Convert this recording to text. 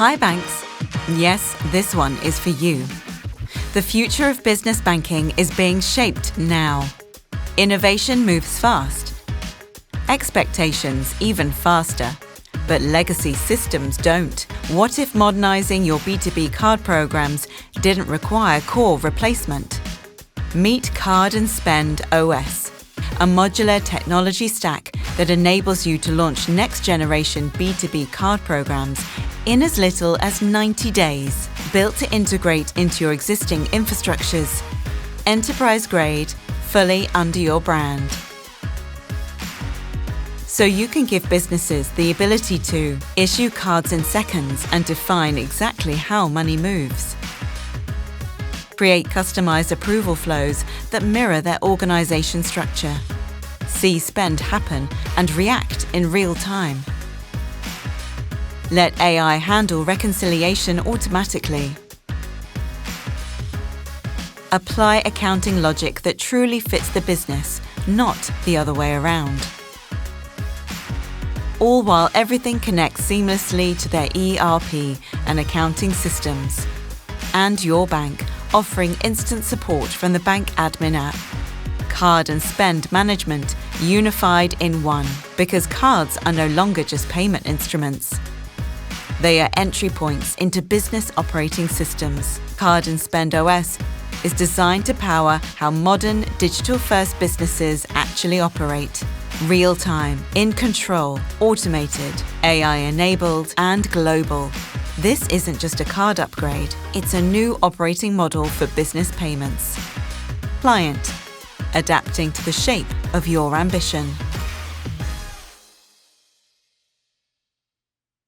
Hi banks! Yes, this one is for you. The future of business banking is being shaped now. Innovation moves fast. Expectations even faster. But legacy systems don't. What if modernizing your B2B card programs didn't require core replacement? Meet Card and Spend OS, a modular technology stack that enables you to launch next-generation B2B card programs in as little as 90 days, built to integrate into your existing infrastructures, enterprise-grade, fully under your brand. So you can give businesses the ability to issue cards in seconds and define exactly how money moves. Create customized approval flows that mirror their organization structure. See spend happen and react in real time. Let AI handle reconciliation automatically. Apply accounting logic that truly fits the business, not the other way around. All while everything connects seamlessly to their ERP and accounting systems. And your bank, offering instant support from the Bank Admin app. Card and spend management unified in one, because cards are no longer just payment instruments. They are entry points into business operating systems. Card and Spend OS is designed to power how modern digital-first businesses actually operate. Real-time, in control, automated, AI-enabled, and global. This isn't just a card upgrade, it's a new operating model for business payments. Pliant, adapting to the shape of your ambition.